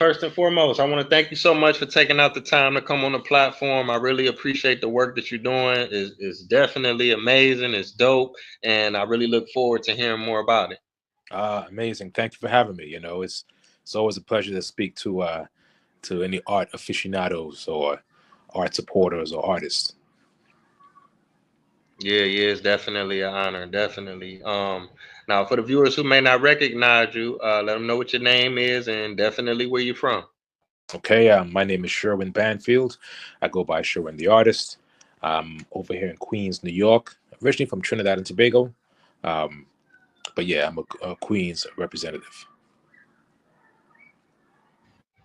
First and foremost, I want to thank you so much for taking out the time to come on the platform. I really appreciate the work that you're doing. It's definitely amazing. It's dope, and I really look forward to hearing more about it. Amazing. Thank you for having me. It's always a pleasure to speak to any art aficionados or art supporters or artists. Yeah, yeah, it's definitely an honor. Definitely. Now for the viewers who may not recognize you, let them know what your name is and definitely where you're from. Okay, my name is Sherwin Banfield. I go by Sherwin the artist. I'm over here in Queens, New York. Originally from Trinidad and Tobago, um, but yeah, I'm a Queens representative.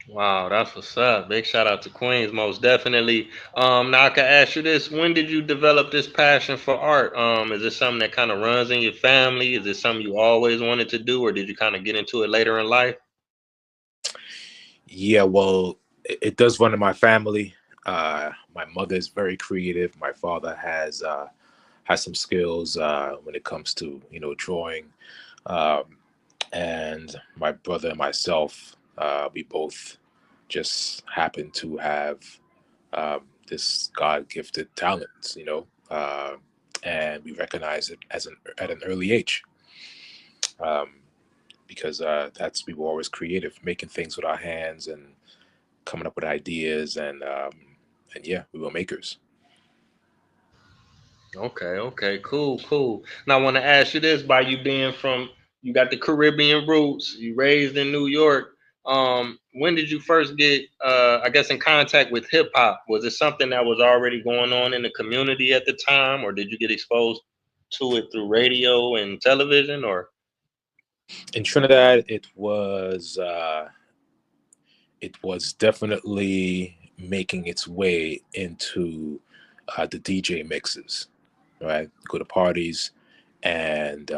Wow, that's what's up. Big shout out to Queens, most definitely. Now I can ask you this: when did you develop this passion for art? Is it something that kind of runs in your family? Is it something you always wanted to do, or did you kind of get into it later in life? Yeah, well, it does run in my family. My mother is very creative. My father has some skills when it comes to drawing, um, and my brother and myself, we both just happen to have this God gifted talent, and we recognize it at an early age. Um, because that's we were always creative, making things with our hands and coming up with ideas, and yeah, we were makers. Okay, okay, cool, cool. Now I want to ask you this: by you being from, you got the Caribbean roots, you raised in New York. When did you first get, I guess, in contact with hip hop? Was it something that was already going on in the community at the time, or did you get exposed to it through radio and television? Or In Trinidad, it was definitely making its way into the DJ mixes, right? Go to parties, and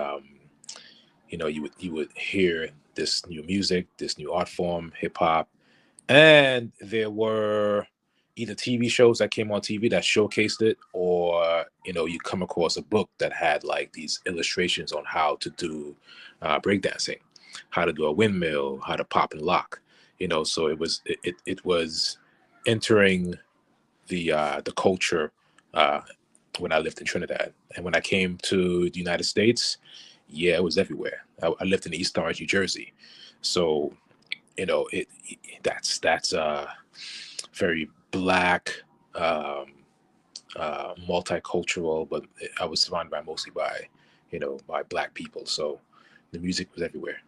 you would hear this new music, this new art form, hip hop, and there were either TV shows that came on TV that showcased it, or you come across a book that had like these illustrations on how to do breakdancing, how to do a windmill, how to pop and lock. So it was entering the culture uh, when I lived in Trinidad, and when I came to the United States, yeah, it was everywhere. I lived in East Orange, New Jersey, so that's very black, um, multicultural, but I was surrounded by mostly by black people, so the music was everywhere.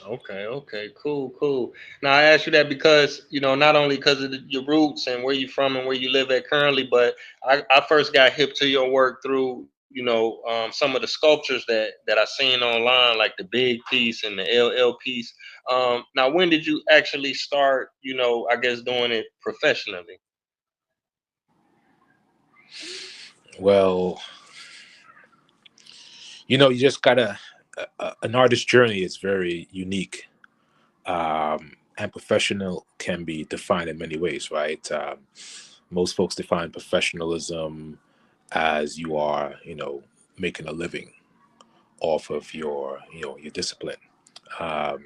okay, okay, cool, cool. Now I asked you that because not only because of your roots and where you're from and where you live at currently, but I first got hip to your work through some of the sculptures that I seen online, like the big piece and the LL piece. Now when did you actually start? I guess doing it professionally. Well, you just gotta an artist's journey is very unique, and professional can be defined in many ways, right? Most folks define professionalism as you are, making a living off of your discipline. Um,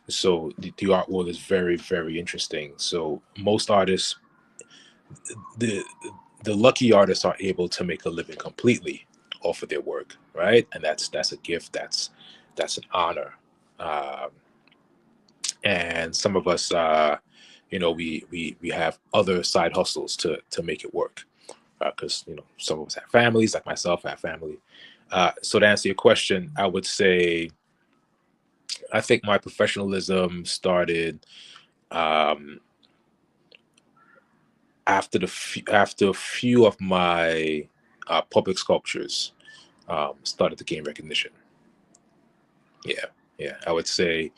so the art world is very, very interesting. So most artists, the the lucky artists, are able to make a living completely off of their work, right? And that's a gift. That's an honor. Um, and some of us, we have other side hustles to make it work, because some of us have families, like myself, I have family. So to answer your question, I would say I think my professionalism started um, after a few of my public sculptures started to gain recognition. Yeah, yeah, I would say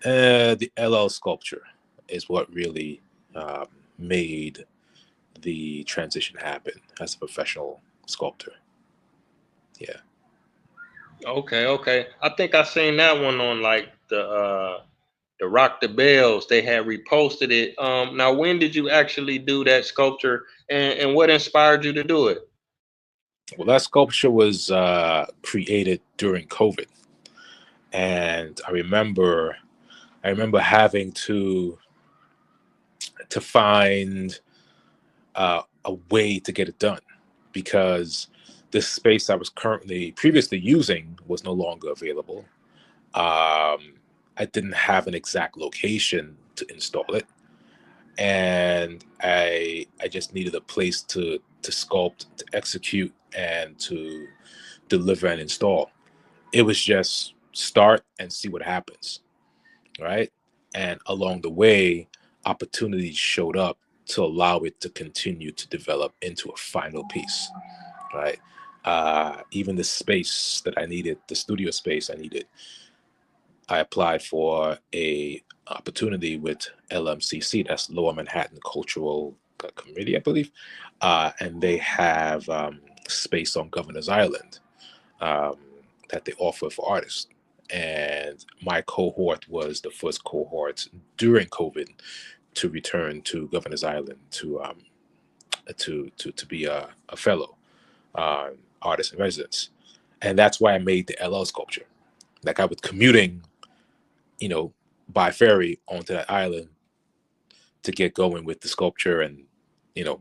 the LL sculpture is what really um, made the transition happen as a professional sculptor. Yeah. Okay, okay. I think I seen that one on like the Rock the Bells. They had reposted it. Now when did you actually do that sculpture, and what inspired you to do it? Well, that sculpture was created during COVID, and I remember having to find a way to get it done because the space I was currently previously using was no longer available. I didn't have an exact location to install it, and I just needed a place to sculpt, to execute, and to deliver and install. It was just start and see what happens, right? And along the way, opportunities showed up to allow it to continue to develop into a final piece, right? Even the space that I needed, the studio space I needed, I applied for a opportunity with LMCC, that's Lower Manhattan Cultural Committee, I believe, and they have space on Governor's Island um, that they offer for artists. And my cohort was the first cohort during COVID to return to Governor's Island to be a fellow uh, artist in residence, and that's why I made the LL sculpture. Like I was commuting, you know, by ferry onto that island to get going with the sculpture and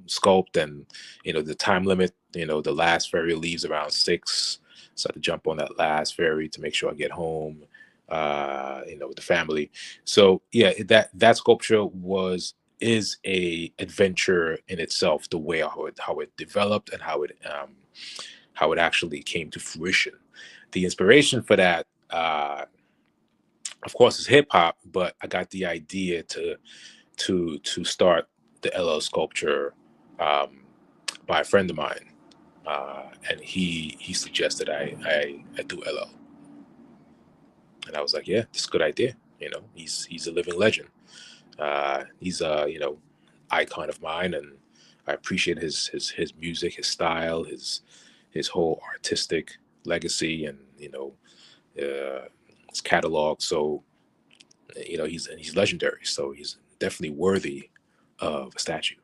sculpt, and the time limit, the last ferry leaves around 6, so I had to jump on that last ferry to make sure I get home with the family. So yeah, that sculpture was is a adventure in itself, the way how it developed and how it actually came to fruition. The inspiration for that of course is hip hop, but I got the idea to start the LL sculpture um, by a friend of mine, and he suggested I do LL, and I was like, yeah, this is a good idea. He's a living legend. He's a icon of mine, and I appreciate his music, his style, his whole artistic legacy, and his catalog. So he's legendary. So he's definitely worthy of a statue.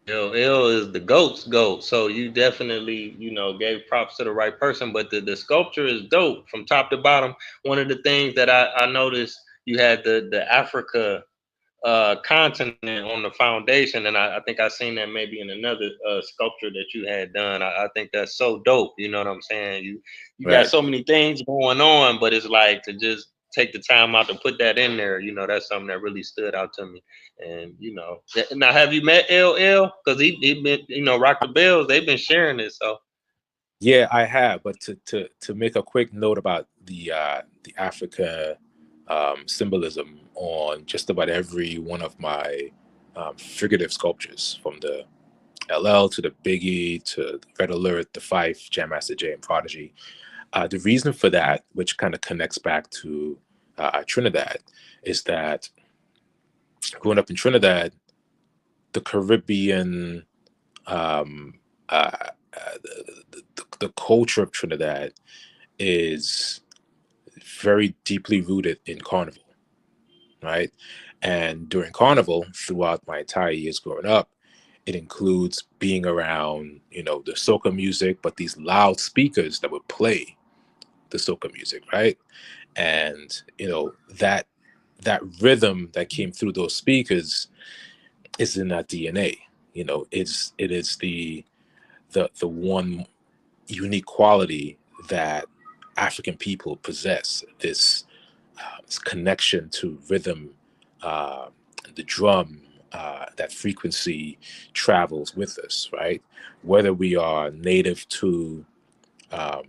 LL is the goat's goat. So you definitely, gave props to the right person. But the sculpture is dope from top to bottom. One of the things that I noticed, you had the Africa continent on the foundation, and I think I seen that maybe in another sculpture that you had done. I think that's so dope. You know what I'm saying? You got Right. so many things going on, but it's like to just take the time out to put that in there. That's something that really stood out to me. And now have you met LL? Because he been Rock the Bells. They've been sharing this. So Yeah, I have. But to make a quick note about the Africa symbolism on just about every one of my figurative sculptures, from the LL to the Biggie to the Red Alert, the Phife, Jam Master Jay, and Prodigy. The reason for that, which kind of connects back to Trinidad, is that growing up in Trinidad, the Caribbean, um, uh, the culture of Trinidad is very deeply rooted in carnival, right? And during carnival, throughout my entire years growing up, it includes being around, the soca music, but these loud speakers that would play the soca music, right? And that rhythm that came through those speakers is in that DNA. It is the one unique quality that African people possess, this connection to rhythm, uh, the drum, that frequency travels with us, right? Whether we are native to um,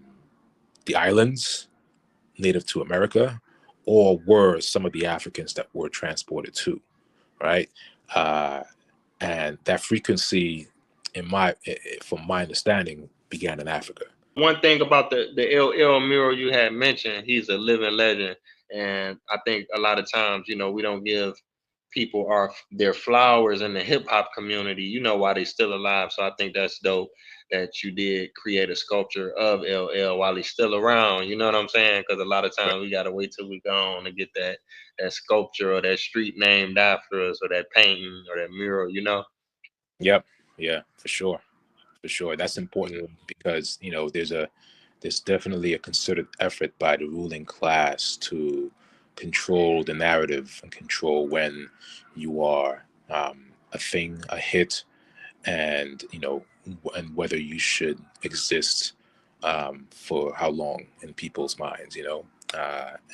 the islands, native to America, or were some of the Africans that were transported to, right? Uh, and that frequency, from my understanding, began in Africa. one thing about the LL mural you had mentioned, he's a living legend, and I think a lot of times, we don't give people their flowers in the hip hop community. While they still alive. So I think that's dope that you did create a sculpture of LL while he's still around. You know what I'm saying? Because a lot of times we gotta wait till we gone to get that sculpture or that street named after us or that painting or that mural. Yep. Yeah, for sure. For sure. That's important Yeah. because, there's definitely a concerted effort by the ruling class to control the narrative and control when you are a thing, a hit, and and whether you should exist for how long in people's minds,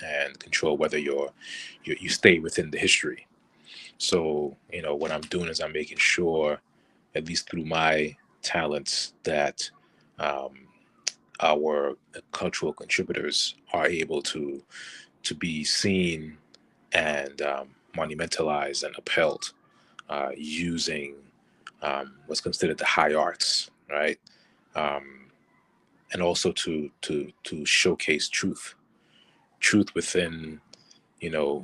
and control whether you stay within the history. So what I'm doing is I'm making sure, at least through my talents, that um, our cultural contributors are able to be seen and monumentalized and upheld using what's considered the high arts, right? Um, and also to showcase truth within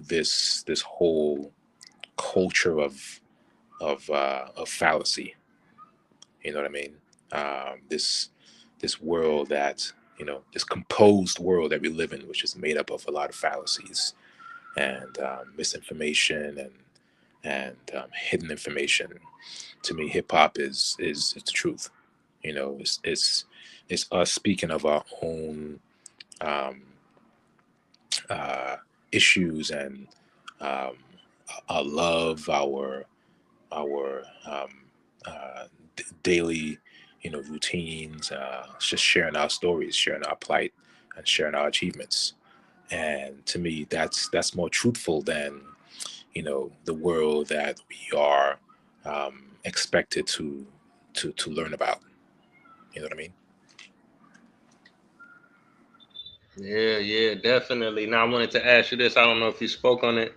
this whole culture of fallacy. You know what I mean? This world that this composed world that we live in, which is made up of a lot of fallacies and misinformation and hidden information. To me, hip hop is it's the truth. It's us speaking of our own um, uh, issues and um, our love, our daily routines, just sharing our stories, sharing our plight, and sharing our achievements. And to me, that's more truthful than the world that we are expected to learn about. You know what I mean? Yeah, yeah, definitely. Now I wanted to ask you this. I don't know if you spoke on it.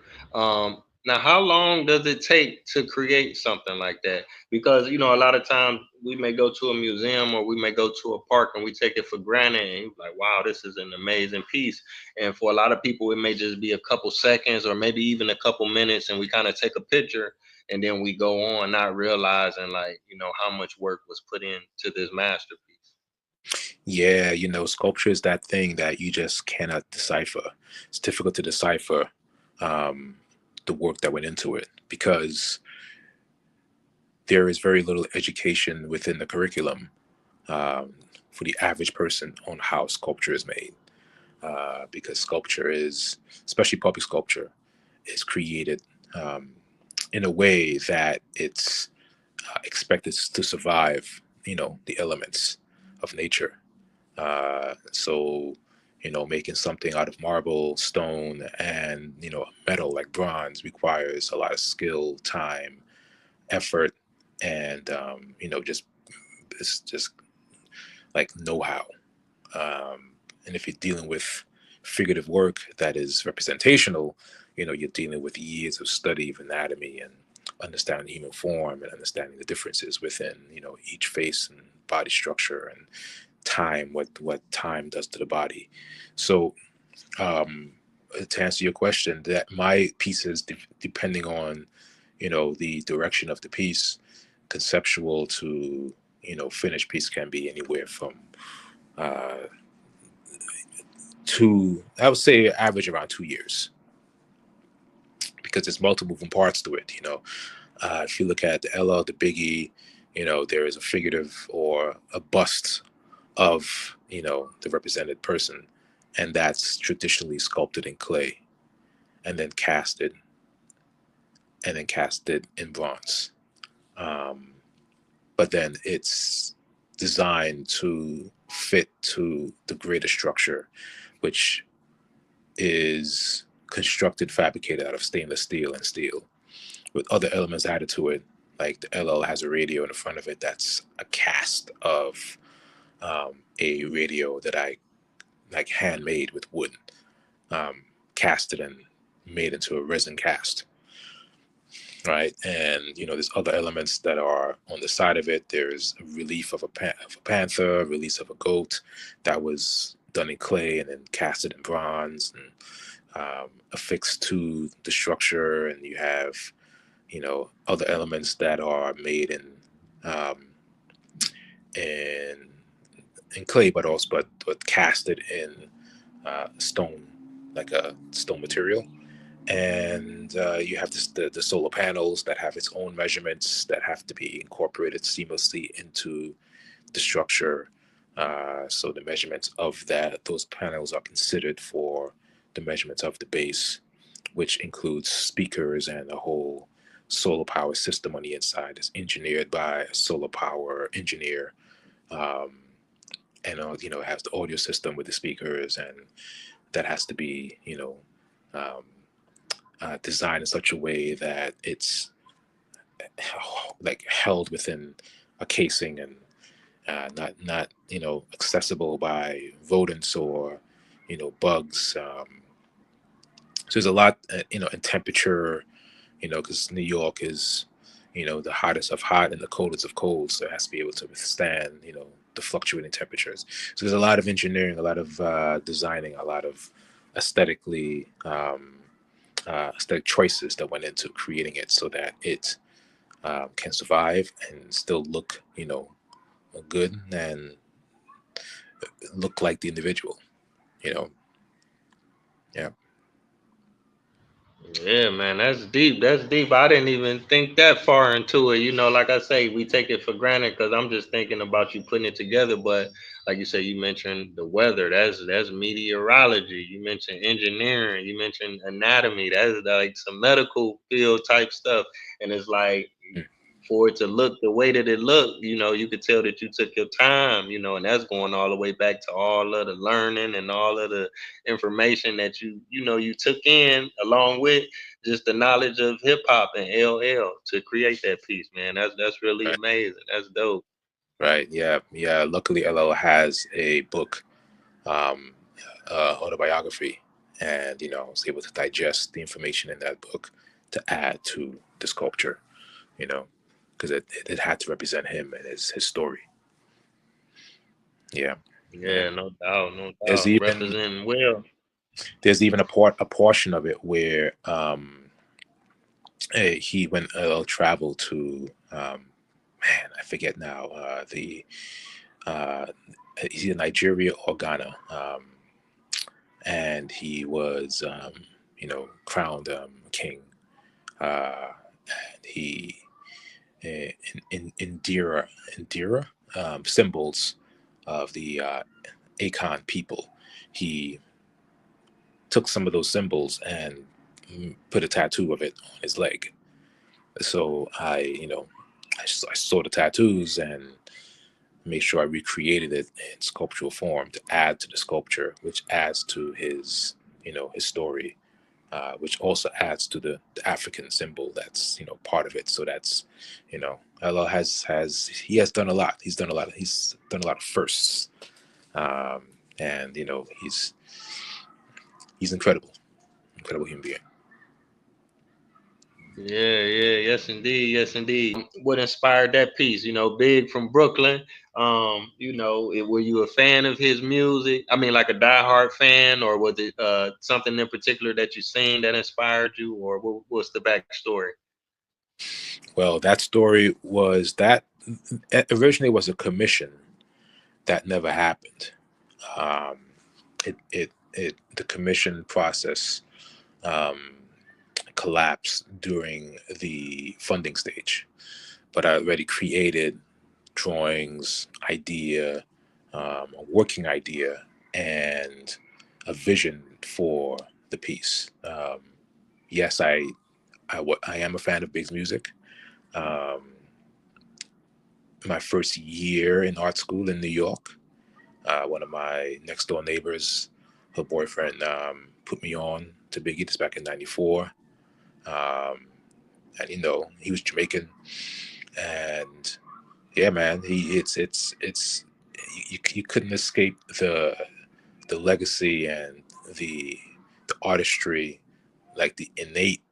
Now, how long does it take to create something like that? Because a lot of times we may go to a museum or we may go to a park and we take it for granted, and you're like, "Wow, this is an amazing piece." And for a lot of people, it may just be a couple seconds or maybe even a couple minutes, and we kind of take a picture and then we go on, not realizing like how much work was put into this masterpiece. Yeah, sculpture is that thing that you just cannot decipher. It's difficult to decipher um, the work that went into it because there is very little education within the curriculum um, for the average person on how sculpture is made. Because sculpture is, especially public sculpture, is created um, in a way that it's expected to survive, the elements of nature. So, making something out of marble, stone, and metal like bronze requires a lot of skill, time, effort, and just it's just like know-how. And if you're dealing with figurative work that is representational, you're dealing with years of study of anatomy and understanding human form and understanding the differences within each face and body structure and time, what time does to the body. So um to answer your question, that my pieces, depending on the direction of the piece, conceptual to finished piece, can be anywhere from uh I would say average around 2 years, because there's multiple moving parts to it. If you look at the LL, the Biggie, there is a figurative or a bust of the represented person, and that's traditionally sculpted in clay and then casted in bronze. Um, but then it's designed to fit to the greater structure, which is constructed, fabricated out of stainless steel and steel, with other elements added to it. Like the LL has a radio in the front of it that's a cast of a radio that I like handmade with wood, um, casted and made into a resin cast, right? And there's other elements that are on the side of it. There's a relief of of a panther, a relief of a goat that was done in clay and then casted in bronze and affixed to the structure. And you have other elements that are made um, in in clay, but also but casted in stone, like a stone material. And you have the solar panels that have its own measurements that have to be incorporated seamlessly into the structure. So the measurements of those panels are considered for the measurements of the base, which includes speakers and a whole solar power system on the inside. It's engineered by a solar power engineer, um, and it has the audio system with the speakers, and that has to be um, designed in such a way that it's like held within a casing and not accessible by rodents or bugs. So there's a lot in temperature, because New York is the hottest of hot and the coldest of cold, so it has to be able to withstand the fluctuating temperatures. So there's a lot of engineering, a lot of designing, a lot of aesthetically aesthetic choices that went into creating it so that it can survive and still look good and look like the individual. You know, yeah, Yeah, man, that's deep. That's deep. I didn't even think that far into it. Like I say, we take it for granted because I'm just thinking about you putting it together. But like you said, you mentioned the weather. That's meteorology. You mentioned engineering. You mentioned anatomy. That's like some medical field type stuff. And it's like mm, for it to look the way that it looked, you could tell that you took your time, and that's going all the way back to all of the learning and all of the information that you took in along with just the knowledge of hip hop and LL to create that piece, man. That's really right, amazing. That's dope. right, yeah, yeah. Luckily, LL has a book, um, autobiography, and I was able to digest the information in that book to add to the sculpture. You know, because it had to represent him and his story. Yeah, yeah. Yeah, no doubt, no There's doubt. even Representing well. there's even a portion of it where he went travel to man, I forget now, the uh, he's in Nigeria or Ghana, and he was crowned king. And he in Indira symbols of the Akan people. He took some of those symbols and put a tattoo of it on his leg. So I saw the tattoos and made sure I recreated it in sculptural form to add to the sculpture, which adds to his story, which also adds to the African symbol that's part of it. So that's Allah has done a lot. He's done a lot of firsts, and he's incredible human being. Yeah, yeah, yes indeed, yes indeed. What inspired that piece? Big from Brooklyn. Were you a fan of his music? I mean, like a diehard fan, or was it something in particular that you seen that inspired you, or what's the backstory? Well, that story was that originally was a commission that never happened. Um, the commission process um, collapsed during the funding stage, but I already created drawings, idea, a working idea, and a vision for the piece. Yes, I am a fan of Big's music. Um, my first year in art school in New York, one of my next door neighbors, her boyfriend, put me on to Biggie. This back in '94, um, and he was Jamaican, and yeah, man, it's you couldn't escape the legacy and the the artistry, like the innate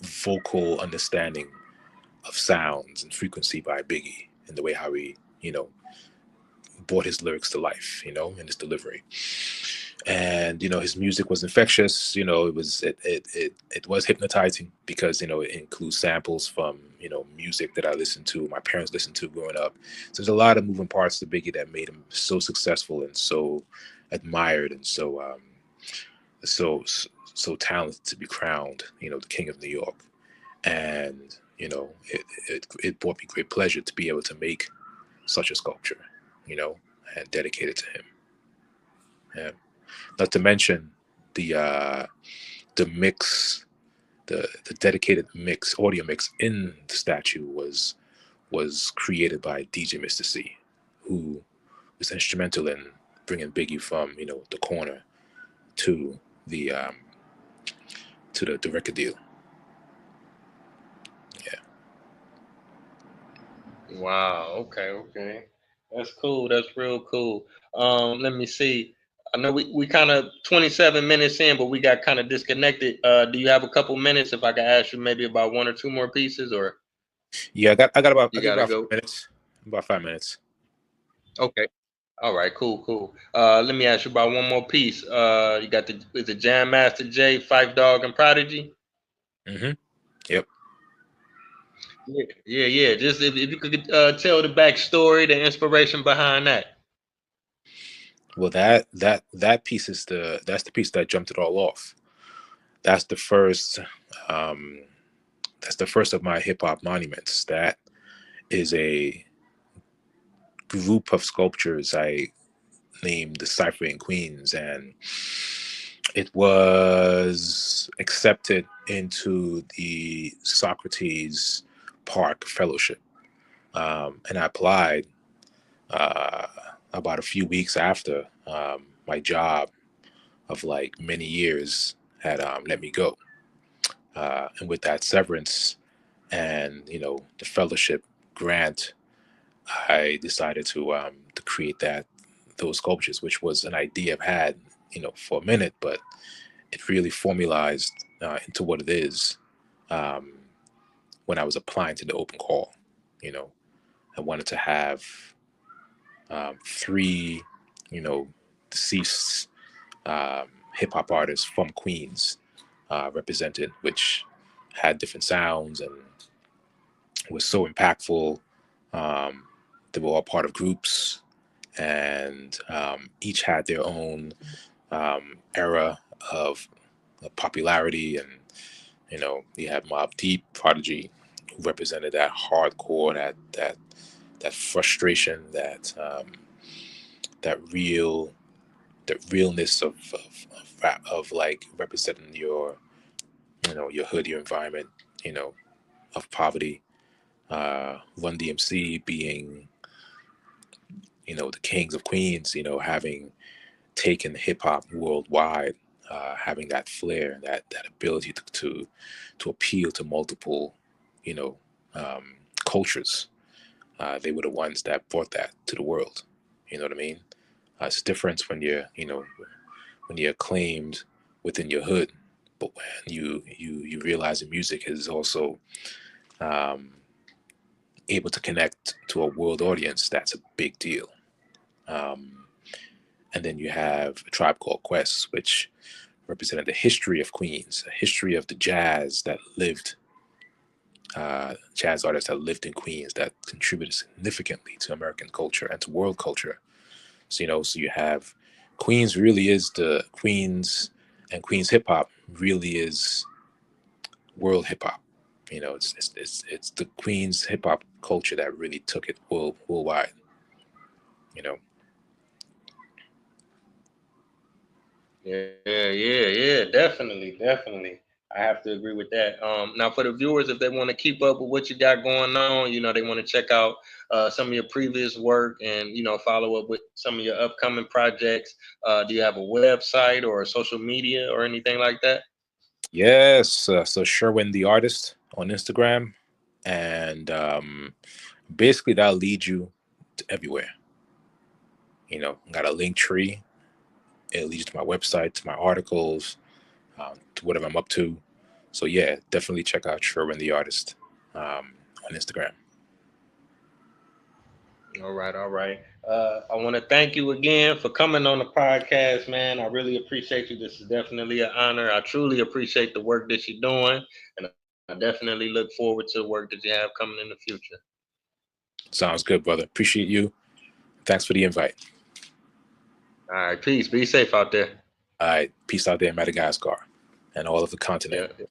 vocal understanding of sounds and frequency by Biggie, and the way how he brought his lyrics to life, in his delivery. And his music was infectious. It was hypnotizing because it includes samples from music that I listened to, my parents listened to growing up. So there's a lot of moving parts to Biggie that made him so successful and so admired and so so talented to be crowned, the King of New York. And it brought me great pleasure to be able to make such a sculpture, and dedicate it to him. Yeah. Not to mention the mix, the dedicated mix, audio mix in the statue was created by DJ Mr. C, who was instrumental in bringing Biggie from the corner to the the record deal. Yeah. Wow. Okay. Okay. That's cool. That's real cool. Let me see. I know we kind of 27 minutes in, but we got kind of disconnected. Do you have a couple minutes if I could ask you maybe about one or two more pieces, or Yeah, I you got gotta about go? 5 minutes. About 5 minutes. Okay. All right. Cool. Cool. Let me ask you about one more piece. You got the is it Jam Master Jay, Phife Dawg, and Prodigy? Mm-hmm. Yep. Yeah. Yeah. Yeah. Just if you could tell the backstory, the inspiration behind that. Well, that piece is that's the piece that jumped it all off. That's the first. Um, that's the first of my hip hop monuments. That is a group of sculptures I named the Cipher in Queens, and it was accepted into the Socrates Park Fellowship, and I applied uh, about a few weeks after my job of like many years had let me go. And with that severance and the fellowship grant, I decided to create those sculptures, which was an idea I've had for a minute, but it really formalized into what it is um, when I was applying to the open call. You know, I wanted to have three, deceased hip hop artists from Queens represented, which had different sounds and was so impactful. Um, they were all part of groups, and each had their own era of popularity. And you had Mob Deep, Prodigy, who represented that hardcore, that frustration, that real the realness of like representing your hood, your environment, you know, of poverty. Run DMC being the kings of Queens, having taken hip hop worldwide, having that flair, that ability to appeal to multiple you know um, cultures. They were the ones that brought that to the world. You know what I mean? It's different when you're acclaimed within your hood, but when you realize the music is also um, able to connect to a world audience, that's a big deal. Um, and then you have a Tribe Called Quest, which represented the history of Queens, a history of the jazz artists that lived in Queens that contributed significantly to American culture and to world culture. So you have Queens really is the Queens, and Queens hip hop really is world hip hop. It's the Queens hip hop culture that really took it worldwide. You know. Yeah, yeah, yeah, definitely, definitely. I have to agree with that. Now for the viewers, if they want to keep up with what you got going on, they want to check out some of your previous work and follow up with some of your upcoming projects. Do you have a website or a social media or anything like that? Yes. So Sherwin the artist on Instagram, and basically that'll lead you to everywhere. Got a link tree. It leads to my website, to my articles, to whatever I'm up to. So yeah, definitely check out Sherwin the artist on Instagram. All right, all right. I want to thank you again for coming on the podcast, man. I really appreciate you. This is definitely an honor. I truly appreciate the work that you're doing, and I definitely look forward to the work that you have coming in the future. Sounds good, brother. Appreciate you. Thanks for the invite. All right, peace. Be safe out there. All right, peace out there in Madagascar. and all of the continent. Yeah.